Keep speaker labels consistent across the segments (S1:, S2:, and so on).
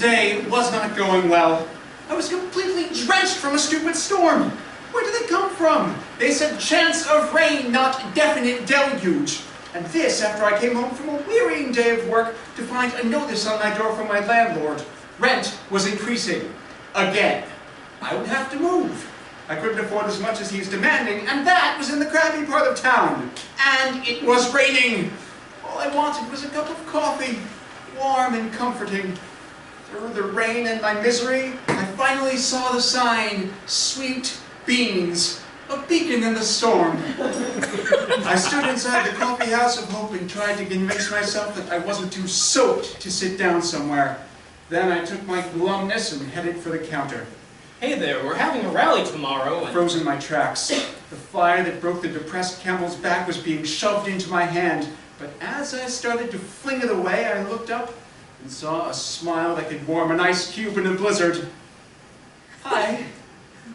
S1: day was not going well. I was completely drenched from a stupid storm. Where did they come from? They said chance of rain, not definite deluge. And this after I came home from a wearying day of work to find a notice on my door from my landlord. Rent was increasing. Again. I would have to move. I couldn't afford as much as he's demanding, and that was in the crappy part of town. And it was raining. All I wanted was a cup of coffee, warm and comforting. Through the rain and my misery, I finally saw the sign, Sweet Beans, a beacon in the storm. I stood inside the coffee house of hope and tried to convince myself that I wasn't too soaked to sit down somewhere. Then I took my glumness and headed for the counter.
S2: Hey there, we're having a rally tomorrow and...
S1: Froze in my tracks. The fire that broke the depressed camel's back was being shoved into my hand. But as I started to fling it away, I looked up and saw a smile that could warm an ice cube in a blizzard. Hi.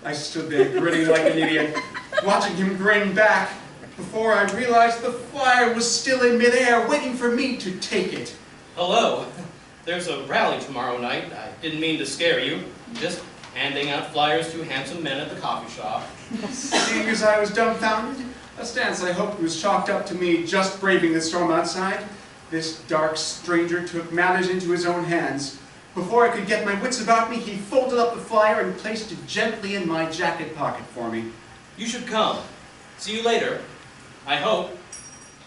S1: I stood there grinning like an idiot, watching him grin back, before I realized the fire was still in midair, waiting for me to take it.
S2: Hello. There's a rally tomorrow night. I didn't mean to scare you. Just handing out flyers to handsome men at the coffee shop.
S1: Seeing as I was dumbfounded, a stance I hoped was chalked up to me just braving the storm outside, this dark stranger took matters into his own hands. Before I could get my wits about me, he folded up the flyer and placed it gently in my jacket pocket for me.
S2: You should come. See you later. I hope.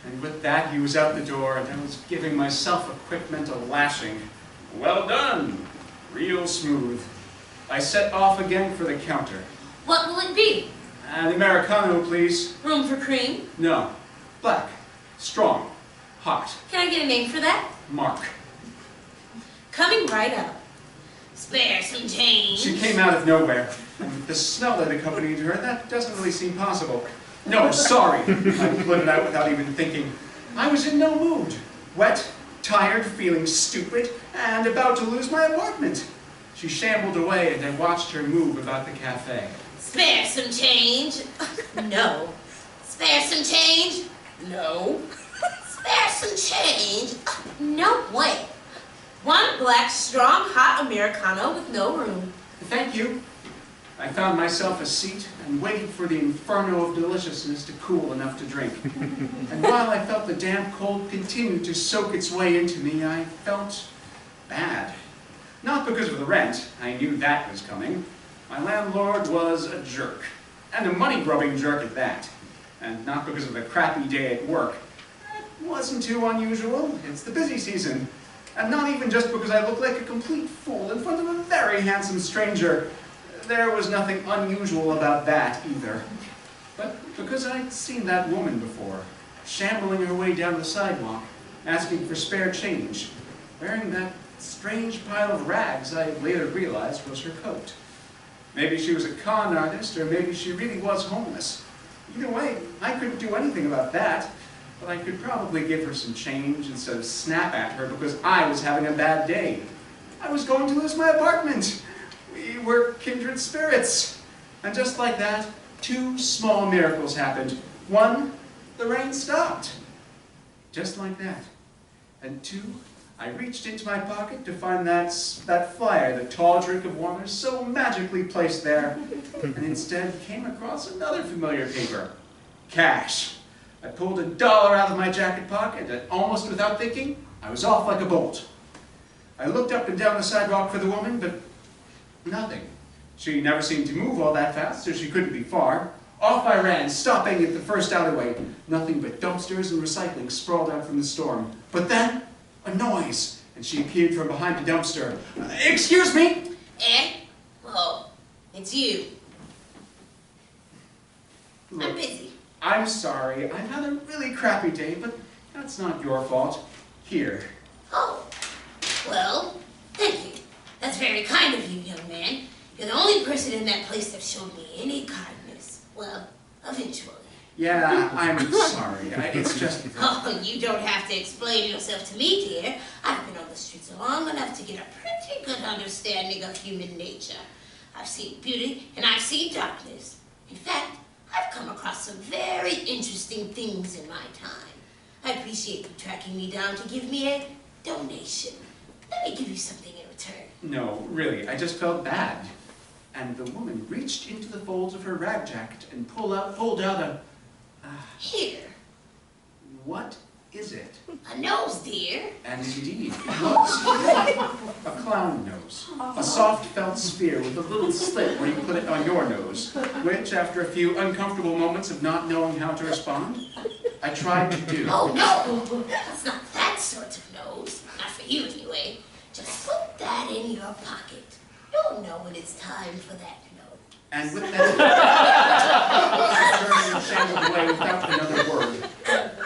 S1: And with that, he was out the door, and I was giving myself a quick mental lashing. Well done! Real smooth. I set off again for the counter.
S3: What will it be?
S1: An Americano, please.
S3: Room for cream?
S1: No. Black. Strong. Hot.
S3: Can I get a name for that?
S1: Mark.
S3: Coming right up. Spare some change.
S1: She came out of nowhere, and with the smell that accompanied her, that doesn't really seem possible. No, sorry. I put it out without even thinking. I was in no mood. Wet, tired, feeling stupid, and about to lose my apartment. She shambled away, and I watched her move about the cafe.
S3: Spare some change? No. Spare some change? No. Spare some change? No way. One black, strong, hot Americano with no room.
S1: Thank you. I found myself a seat and waited for the inferno of deliciousness to cool enough to drink. And while I felt the damp cold continue to soak its way into me, I felt bad. Not because of the rent. I knew that was coming. My landlord was a jerk. And a money-grubbing jerk at that. And not because of the crappy day at work. It wasn't too unusual. It's the busy season. And not even just because I looked like a complete fool in front of a very handsome stranger. There was nothing unusual about that either. But because I'd seen that woman before, shambling her way down the sidewalk, asking for spare change, wearing that strange pile of rags I later realized was her coat. Maybe she was a con artist, or maybe she really was homeless. Either way, I couldn't do anything about that, but I could probably give her some change instead of snap at her because I was having a bad day. I was going to lose my apartment. We were kindred spirits. And just like that, two small miracles happened. One, the rain stopped. Just like that. And two, I reached into my pocket to find that flyer, the tall drink of warmer, so magically placed there, and instead came across another familiar paper. Cash. I pulled $1 out of my jacket pocket, and almost without thinking, I was off like a bolt. I looked up and down the sidewalk for the woman, but nothing. She never seemed to move all that fast, so she couldn't be far. Off I ran, stopping at the first alleyway. Nothing but dumpsters and recycling sprawled out from the storm. But then, a noise, and she appeared from behind the dumpster. Excuse me?
S3: Eh? Oh, it's you.
S1: Look,
S3: I'm busy.
S1: I'm sorry. I've had a really crappy day, but that's not your fault. Here.
S3: Oh, well, thank you. That's very kind of you, young man. You're the only person in that place that showed me any kindness. Well, eventually.
S1: Yeah, I'm sorry. It's just...
S3: Oh, you don't have to explain yourself to me, dear. I've been on the streets long enough to get a pretty good understanding of human nature. I've seen beauty and I've seen darkness. In fact, I've come across some very interesting things in my time. I appreciate you tracking me down to give me a donation. Let me give you something in return.
S1: No, really, I just felt bad. And the woman reached into the folds of her rag jacket and pulled out a...
S3: Here.
S1: What is it?
S3: A nose, dear.
S1: And indeed, it was a clown nose. A soft felt sphere with a little slit where you put it on your nose, which, after a few uncomfortable moments of not knowing how to respond, I tried to do.
S3: Oh, no! It's not that sort of nose. Not for you, anyway. Just put that in your pocket. You'll know when it's time for that nose.
S1: And with that, I turned and shambled away without another word.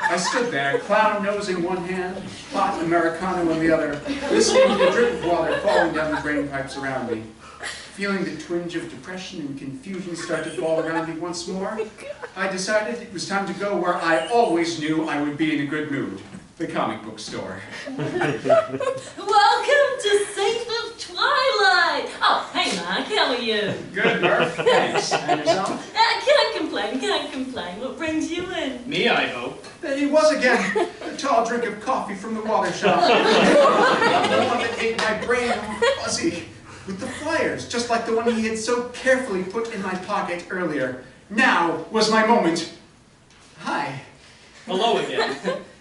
S1: I stood there, clown nose in one hand, hot Americano in the other, listening to the drip of water falling down the drain pipes around me. Feeling the twinge of depression and confusion start to fall around me once more, I decided it was time to go where I always knew I would be in a good mood, the comic book store.
S4: Welcome to Safe of Twilight! Oh, hey Mark, how are you?
S1: Good, Murph. Thanks. And yourself?
S4: Can't complain. What brings you in?
S2: Me, I hope.
S1: There he was again, the tall drink of coffee from the water shop. The one that ate my brain all fuzzy. With the flyers, just like the one he had so carefully put in my pocket earlier. Now was my moment. Hi.
S2: Hello again.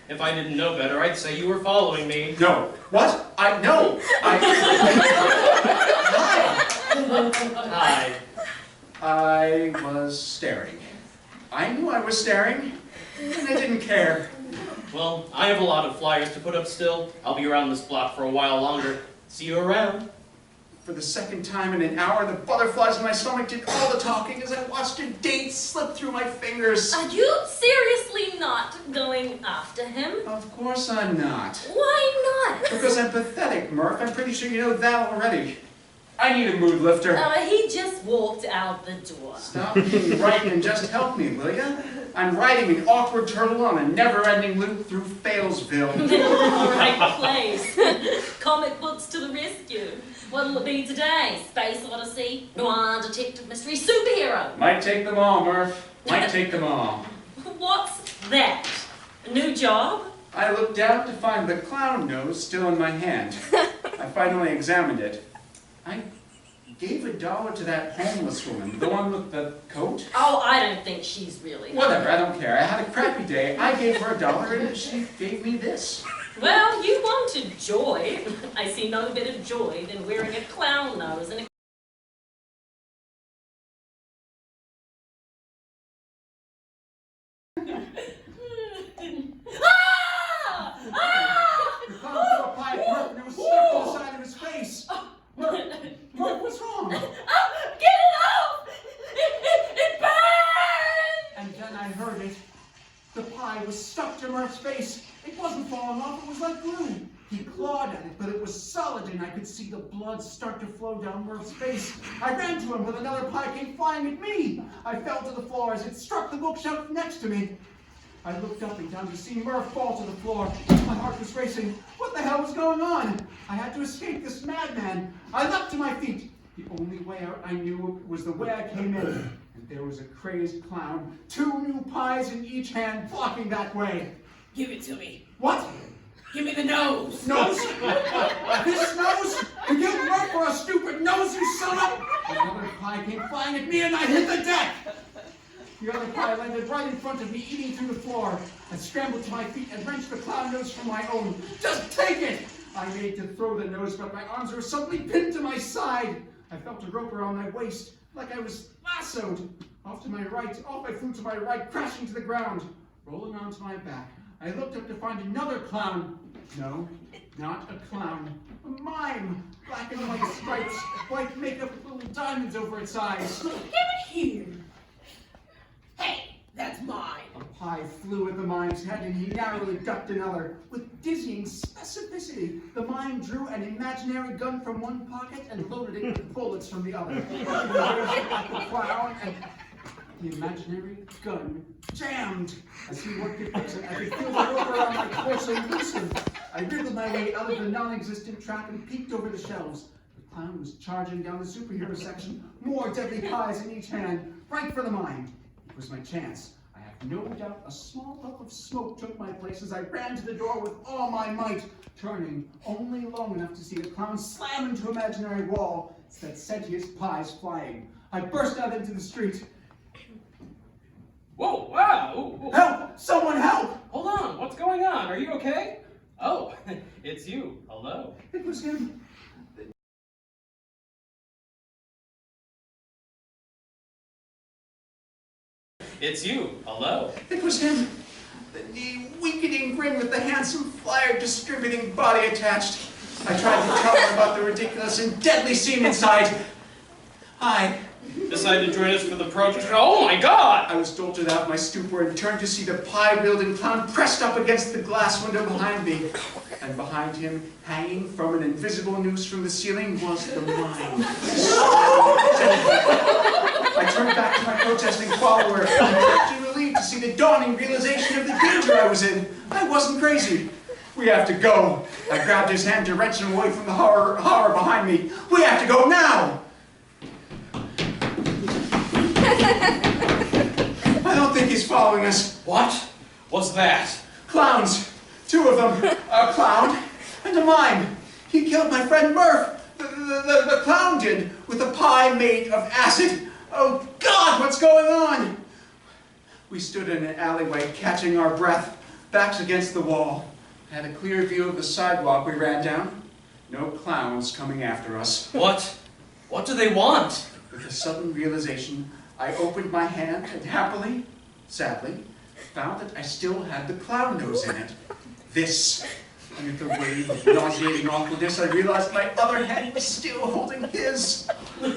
S2: If I didn't know better, I'd say you were following me.
S1: No. What? No. Hi.
S2: Hi.
S1: I was staring. I knew I was staring, and I didn't care.
S2: Well, I have a lot of flyers to put up still. I'll be around this block for a while longer. See you around.
S1: For the second time in an hour, the butterflies in my stomach did all the talking as I watched a date slip through my fingers.
S4: Are you seriously not going after him?
S1: Of course I'm not.
S4: Why not?
S1: Because I'm pathetic, Murph. I'm pretty sure you know that already. I need a mood lifter.
S4: He just walked out the door.
S1: Stop being right and just help me, will ya? I'm riding an awkward turtle on a never-ending loop through Failsville.
S4: Right place. Comic books to the rescue. What'll it be today? Space Odyssey? Noir detective mystery? Superhero?
S1: Might take them all, Murph. Might take them all.
S4: What's that? A new job?
S1: I looked down to find the clown nose still in my hand. I finally examined it. I gave $1 to that homeless woman, the one with the coat.
S4: Oh, I don't think she's really.
S1: Whatever, I don't care. I had a crappy day. I gave her $1 and she gave me this.
S4: Well, you wanted joy. I see no bit of joy than wearing a clown nose and a
S1: The clown threw a pie at Murph and it was stuck to the side of his face. Murph, what's wrong?
S4: Get it off! It burns!
S1: And then I heard it. The pie was stuck to Murph's face. It wasn't falling off, it was like glue. He clawed at it, but it was solid, and I could see the blood start to flow down Murph's face. I ran to him, but another pie came flying at me. I fell to the floor as it struck the bookshelf next to me. I looked up and down to see Murph fall to the floor. My heart was racing. What the hell was going on? I had to escape this madman. I leapt to my feet. The only way out I knew was the way I came in. And there was a crazed clown, 2 new pies in each hand, blocking that way.
S3: Give it to me.
S1: What?
S3: Give me the nose.
S1: Nose? This nose? You killed Murph for a stupid nose, you son of... Another pie came flying at me and I hit the deck. The other pie landed right in front of me, eating through the floor. I scrambled to my feet and wrenched the clown nose from my own. Just take it! I made to throw the nose, but my arms were suddenly pinned to my side. I felt a rope around my waist, like I was lassoed. Off I flew to my right, crashing to the ground. Rolling onto my back, I looked up to find another clown. No, not a clown. A mime. Black and white stripes, white makeup with little diamonds over its eyes.
S3: Give it here. Hey, that's mine.
S1: A pie flew at the mime's head and he narrowly ducked another. With dizzying specificity, the mime drew an imaginary gun from one pocket and loaded it with bullets from the other. He raised up the clown and the imaginary gun jammed. As he worked it fixing, I could feel the rope around my torso loosen. I wriggled my way out of the non-existent trap and peeked over the shelves. The clown was charging down the superhero section, more deadly pies in each hand, right for the mime. It was my chance. I have No doubt a small puff of smoke took my place as I ran to the door with all my might, turning only long enough to see the clown slam into an imaginary wall that sent his pies flying. I burst out into the street.
S2: Whoa, wow! Ooh, ooh.
S1: Help! Someone help!
S2: Hold on, what's going on? Are you okay? Oh, it's you. Hello.
S1: It was him.
S2: It's you. Hello.
S1: It was him. The weakening grin with the handsome flyer distributing body attached. I tried to tell her about the ridiculous and deadly scene inside. Hi.
S2: Decided to join us for the project. Oh my God!
S1: I was jolted out of my stupor and turned to see the pie-wielding clown pressed up against the glass window behind me. And behind him, hanging from an invisible noose from the ceiling, was the mine. I turned back to my protesting follower, actually relieved to see the dawning realization of the danger I was in. I wasn't crazy. We have to go. I grabbed his hand to wrench him away from the horror behind me. We have to go now! I don't think he's following us.
S2: What? What's that?
S1: Clowns. 2 of them. A clown and a mime. He killed my friend Murph. The clown did, with a pie made of acid. Oh God, what's going on? We stood in an alleyway, catching our breath, backs against the wall. I had a clear view of the sidewalk we ran down. No clowns coming after us.
S2: What? What do they want?
S1: With a sudden realization, I opened my hand and happily, sadly, found that I still had the clown nose in it. This, under the wave of nauseating awkwardness, I realized my other hand was still holding his. I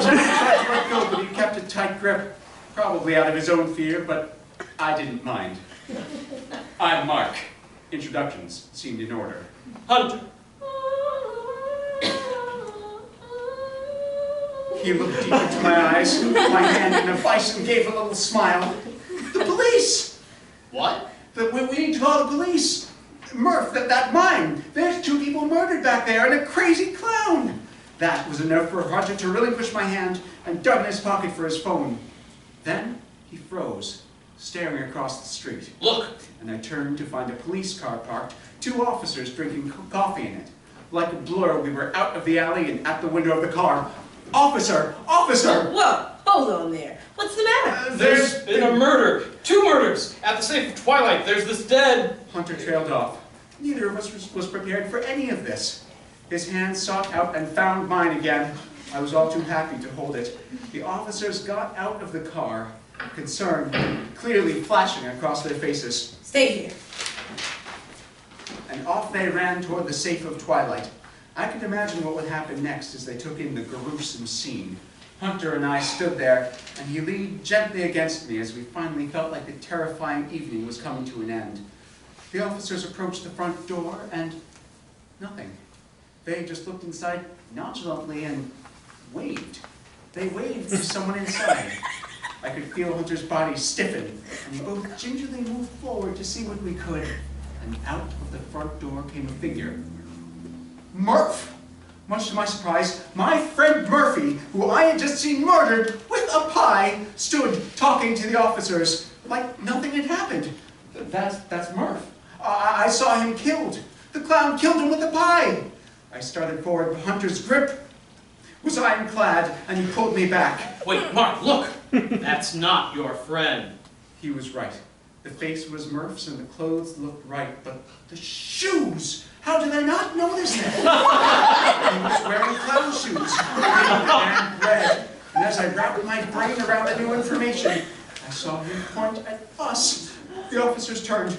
S1: tried to let go, but he kept a tight grip, probably out of his own fear, but I didn't mind. I'm Mark. Introductions seemed in order.
S2: Hunter.
S1: He looked deep into my eyes, my hand in a vice, and gave a little smile. The police!
S2: What?
S1: We need to call the police. Murph, that mine. There's 2 people murdered back there and a crazy clown. That was enough for Hunter to relinquish my hand and dug in his pocket for his phone. Then he froze, staring across the street.
S2: Look.
S1: And I turned to find a police car parked, 2 officers drinking coffee in it. Like a blur, we were out of the alley and at the window of the car. Officer! Officer!
S5: Whoa, hold on there. What's the matter?
S2: There's been a murder. 2 murders. At the safe of Twilight, there's this dead...
S1: Hunter trailed off. Neither of us was prepared for any of this. His hand sought out and found mine again. I was all too happy to hold it. The officers got out of the car, concern clearly flashing across their faces.
S5: Stay here.
S1: And off they ran toward the safe of Twilight. I could imagine what would happen next as they took in the gruesome scene. Hunter and I stood there, and he leaned gently against me as we finally felt like the terrifying evening was coming to an end. The officers approached the front door, and nothing. They just looked inside nonchalantly and waved. They waved to someone inside. I could feel Hunter's body stiffen, and we both gingerly moved forward to see what we could. And out of the front door came a figure. Murph! Much to my surprise, my friend Murphy, who I had just seen murdered with a pie, stood talking to the officers like nothing had happened. That's Murph. I saw him killed. The clown killed him with a pie. I started forward, but Hunter's grip was ironclad, and he pulled me back.
S2: Wait, Mark, look! That's not your friend.
S1: He was right. The face was Murph's, and the clothes looked right, but the shoes! How did I not notice that? He was wearing clown shoes, pink and red. And as I wrapped my brain around the new information, I saw him point at us. The officers turned.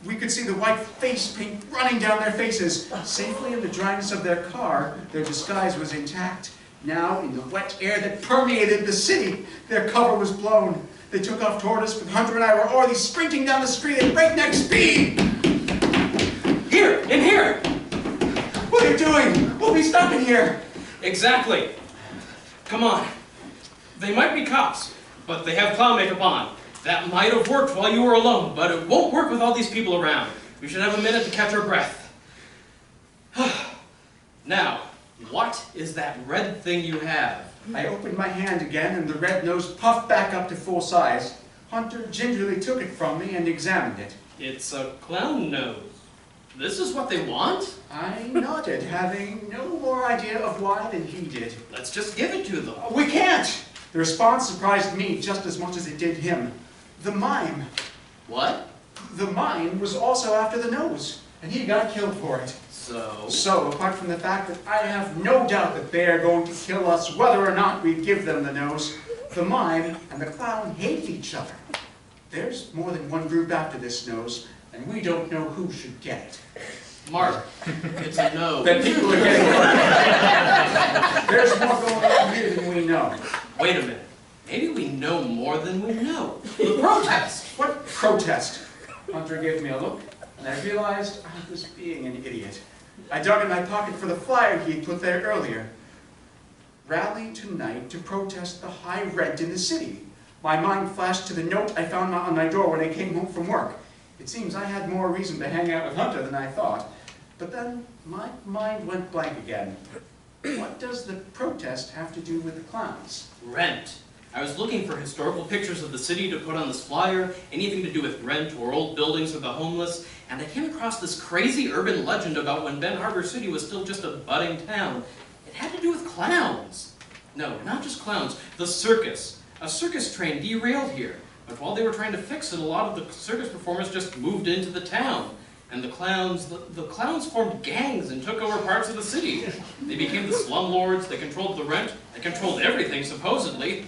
S1: We could see the white face paint running down their faces. Safely in the dryness of their car, their disguise was intact. Now, in the wet air that permeated the city, their cover was blown. They took off toward us, but Hunter and I were already sprinting down the street at breakneck speed.
S2: Here! In here!
S1: What are you doing? We'll be stuck in here.
S2: Exactly. Come on. They might be cops, but they have clown makeup on. That might have worked while you were alone, but it won't work with all these people around. We should have a minute to catch our breath. Now, what is that red thing you have?
S1: I opened my hand again, and the red nose puffed back up to full size. Hunter gingerly took it from me and examined it.
S2: It's a clown nose. This is what they want?
S1: I nodded, having no more idea of why than he did.
S2: Let's just give it to them.
S1: We can't! The response surprised me just as much as it did him. The mime.
S2: What?
S1: The mime was also after the nose, and he got killed for it. So, apart from the fact that I have no doubt that they are going to kill us whether or not we give them the nose, the mime and the clown hate each other. There's more than one group after this nose, and we don't know who should get it.
S2: Mark, it's a no.
S1: Then people are getting it. There's more going on here than we know.
S2: Wait a minute. Maybe we know more than we know. The protest.
S1: What protest? Hunter gave me a look, and I realized I was being an idiot. I dug in my pocket for the flyer he had put there earlier. Rally tonight to protest the high rent in the city. My mind flashed to the note I found on my door when I came home from work. It seems I had more reason to hang out with Hunter than I thought. But then my mind went blank again. What does the protest have to do with the clowns?
S2: Rent. I was looking for historical pictures of the city to put on this flyer, anything to do with rent or old buildings or the homeless, and I came across this crazy urban legend about when Ben Harbor City was still just a budding town. It had to do with clowns. No, not just clowns, the circus. A circus train derailed here, but while they were trying to fix it, a lot of the circus performers just moved into the town. And the clowns formed gangs and took over parts of the city. They became the slumlords, they controlled the rent, they controlled everything, supposedly.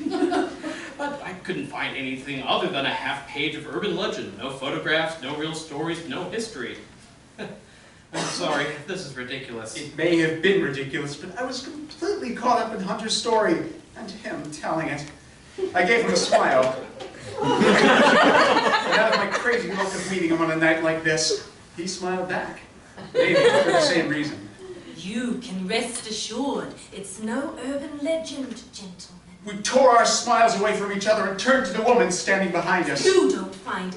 S2: But I couldn't find anything other than a half-page of urban legend. No photographs, no real stories, no history. I'm sorry, this is ridiculous.
S1: It may have been ridiculous, but I was completely caught up in Hunter's story, and him telling it. I gave him a smile. And out of my crazy look of meeting him on a night like this, he smiled back. Maybe for the same reason.
S4: You can rest assured it's no urban legend, gentlemen.
S1: We tore our smiles away from each other and turned to the woman standing behind us.
S4: You don't find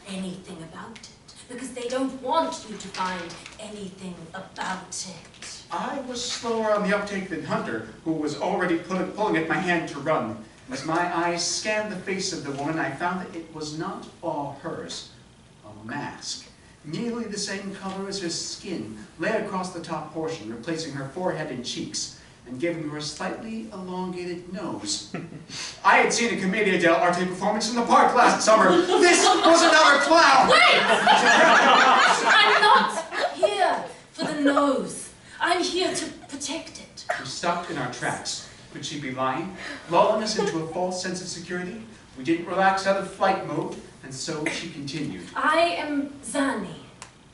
S4: anything about it, because they don't want you to find anything about it.
S1: I was slower on the uptake than Hunter, who was already pulling at my hand to run. As my eyes scanned the face of the woman, I found that it was not all hers. A mask, nearly the same color as her skin, lay across the top portion, replacing her forehead and cheeks, and giving her a slightly elongated nose. I had seen a Commedia dell'arte performance in the park last summer. This was another clown!
S4: Wait! I'm not here for the nose. I'm here to protect it.
S1: We stopped in our tracks. Could she be lying, lulling us into a false sense of security? We didn't relax out of flight mode, and so she continued.
S4: I am Zani,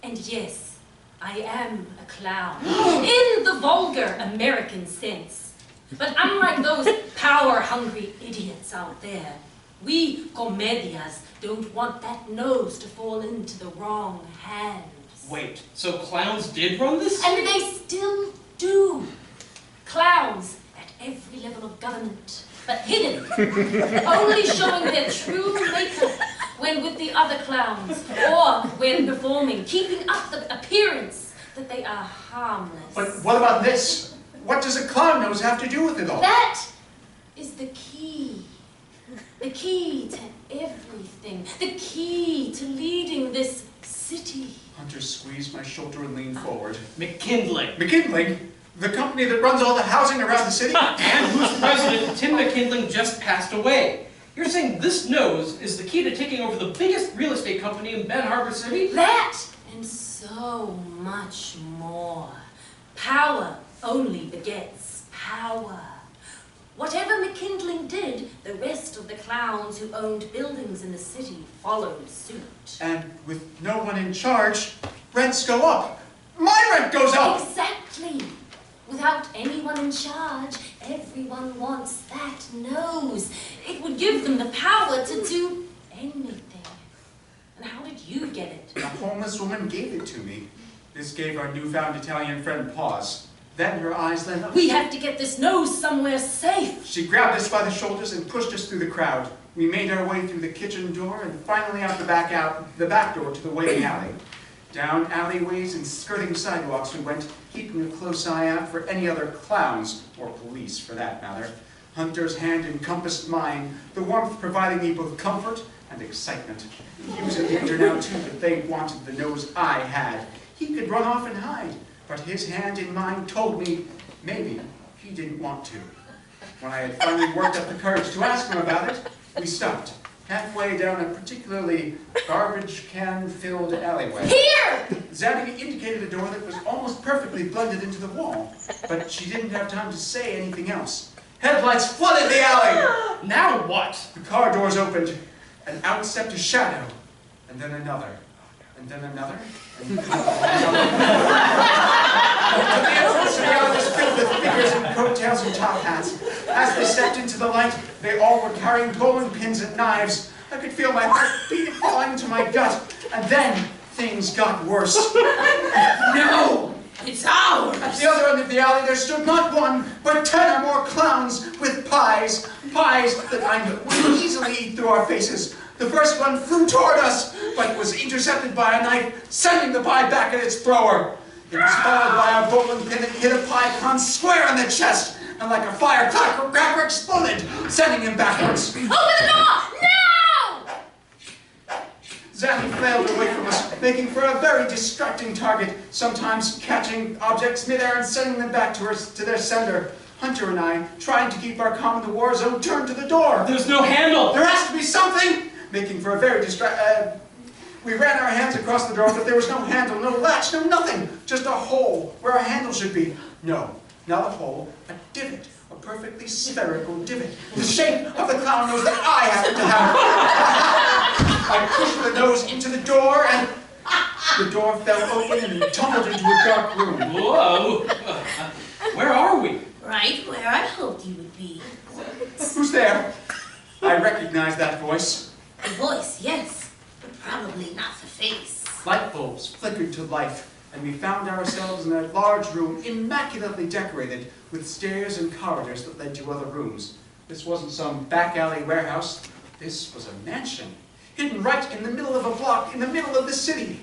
S4: and yes, I am a clown, in the vulgar American sense. But unlike those power-hungry idiots out there, we comedias don't want that nose to fall into the wrong hands.
S2: Wait, so clowns did run this?
S4: And they still do. Clowns at every level of government, but hidden, only showing their true makeup when with the other clowns, or when performing, keeping up the appearance that they are harmless.
S1: But what about this? What does a clown nose have to do with it all?
S4: That is the key. The key to everything. The key to leading this city.
S1: Hunter squeezed my shoulder and leaned forward.
S2: McKindling.
S1: McKindling? The company that runs all the housing around the city?
S2: And whose president, Tim McKindling, just passed away. You're saying this nose is the key to taking over the biggest real estate company in Ben Harbor City?
S4: That and so much more. Power only begets power. Whatever McKindling did, the rest of the clowns who owned buildings in the city followed suit.
S1: And with no one in charge, rents go up. My rent goes up!
S4: Exactly. Without anyone in charge, everyone wants that nose. It would give them the power to do anything. And how did you get it?
S1: A homeless woman gave it to me. This gave our newfound Italian friend pause. Then her eyes lit up.
S4: We have to get this nose somewhere safe.
S1: She grabbed us by the shoulders and pushed us through the crowd. We made our way through the kitchen door and finally out the back door to the waiting alley. Down alleyways and skirting sidewalks we went, keeping a close eye out for any other clowns, or police for that matter. Hunter's hand encompassed mine, the warmth providing me both comfort and excitement. He was in danger now, too, that they wanted the nose I had. He could run off and hide, but his hand in mine told me maybe he didn't want to. When I had finally worked up the courage to ask him about it, we stopped, halfway down a particularly garbage can-filled alleyway.
S4: Here!
S1: Zanny indicated a door that was almost perfectly blended into the wall, but she didn't have time to say anything else. Headlights flooded the alley!
S2: Now what?
S1: The car doors opened, and out stepped a shadow, and then another, and then another, and then the entrance to the alley was filled with figures in coattails and top hats. As they stepped into the light, they all were carrying bowling pins and knives. I could feel my heart beating, falling into my gut, and then things got worse.
S3: No! It's ours!
S1: At the other end of the alley there stood not one, but 10 or more clowns with pies. Pies that I knew would easily eat through our faces. The first one flew toward us, but was intercepted by a knife, sending the pie back at its thrower. It was followed by a bowling pin that hit a pie con square in the chest, and like a firecracker exploded, sending him backwards.
S4: Open the door! No!
S1: Zanny flailed away from us, making for a very distracting target, sometimes catching objects midair and sending them back to their sender. Hunter and I, trying to keep our calm in the war zone, turned to the door.
S2: There's no handle!
S1: There has to be something! Making for a very we ran our hands across the door, but there was no handle, no latch, no nothing. Just a hole where our handle should be. No, not a hole, a divot. A perfectly spherical divot. The shape of the clown nose that I happen to have. I pushed the nose into the door, and the door fell open and tumbled into a dark room.
S2: Whoa! Where are we?
S3: Right where I hoped you would be.
S1: Who's there? I recognized that voice.
S3: The voice, yes, but probably not the face.
S1: Light bulbs flickered to life, and we found ourselves in a large room immaculately decorated with stairs and corridors that led to other rooms. This wasn't some back alley warehouse. This was a mansion, hidden right in the middle of a block, in the middle of the city.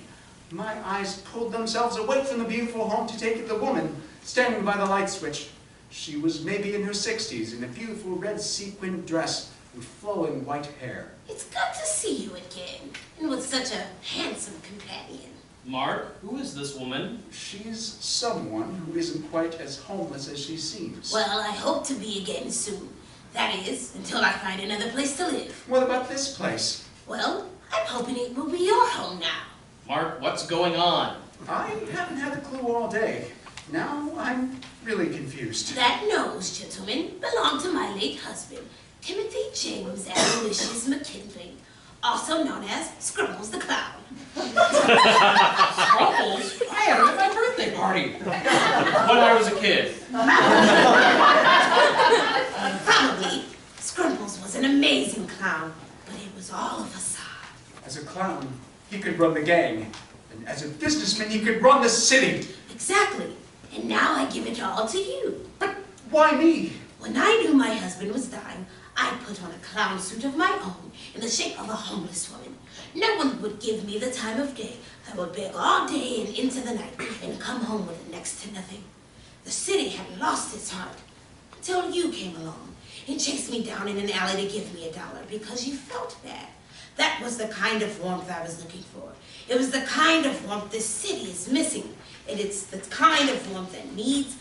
S1: My eyes pulled themselves away from the beautiful home to take at the woman standing by the light switch. She was maybe in her 60s, in a beautiful red sequin dress and flowing white hair.
S3: It's good to see you again, and with such a handsome companion.
S2: Mark, who is this woman?
S1: She's someone who isn't quite as homeless as she seems.
S3: Well, I hope to be again soon. That is, until I find another place to live.
S1: What about this place?
S3: Well, I'm hoping it will be your home now.
S2: Mark, what's going on?
S1: I haven't had a clue all day. Now I'm really confused.
S3: That nose, gentlemen, belonged to my late husband, Timothy James Aloysius McKinley, also known as Scribbles the Clown.
S2: Scribbles? I had it at my birthday party. When I was a kid.
S3: Probably, Scribbles was an amazing clown, but it was all a facade.
S1: As a clown, he could run the gang. And as a businessman, he could run the city.
S3: Exactly. And now I give it all to you.
S1: But why me?
S3: When I knew my husband was dying, I put on a clown suit of my own in the shape of a homeless woman. No one would give me the time of day. I would beg all day and into the night and come home with next to nothing. The city had lost its heart until you came along and chased me down in an alley to give me $1 because you felt bad. That was the kind of warmth I was looking for. It was the kind of warmth this city is missing. And it's the kind of warmth that needs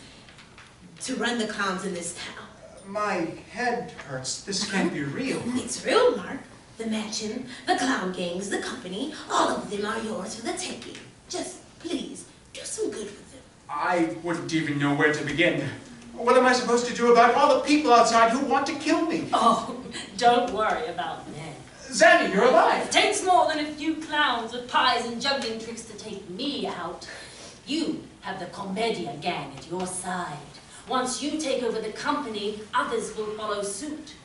S3: to run the clowns in this town.
S1: My head hurts. This can't be real.
S3: It's real, Mark. The mansion, the clown gangs, the company, all of them are yours for the taking. Just, please, do some good with them.
S1: I wouldn't even know where to begin. What am I supposed to do about all the people outside who want to kill me?
S4: Oh, don't worry about them.
S1: Zanny, you're alive.
S4: It takes more than a few clowns with pies and juggling tricks to take me out. You have the Commedia gang at your side. Once you take over the company, others will follow suit.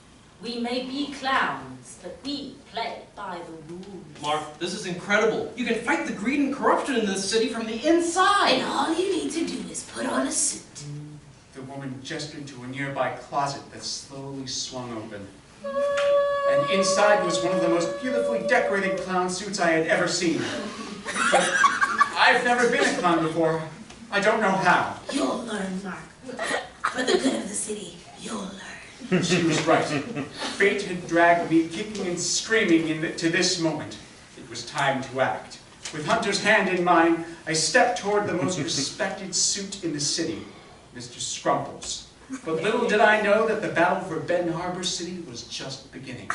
S4: We may be clowns, but we play by the rules.
S2: Mark, this is incredible. You can fight the greed and corruption in this city from the inside.
S3: And all you need to do is put on a suit.
S1: The woman gestured to a nearby closet that slowly swung open. And inside was one of the most beautifully decorated clown suits I had ever seen. But I've never been a clown before. I don't know how.
S3: You'll learn, Mark. For the good of the city, you'll learn.
S1: She was right. Fate had dragged me kicking and screaming to this moment. It was time to act. With Hunter's hand in mine, I stepped toward the most respected suit in the city, Mr. Scrumples. But little did I know that the battle for Ben Harbor City was just beginning.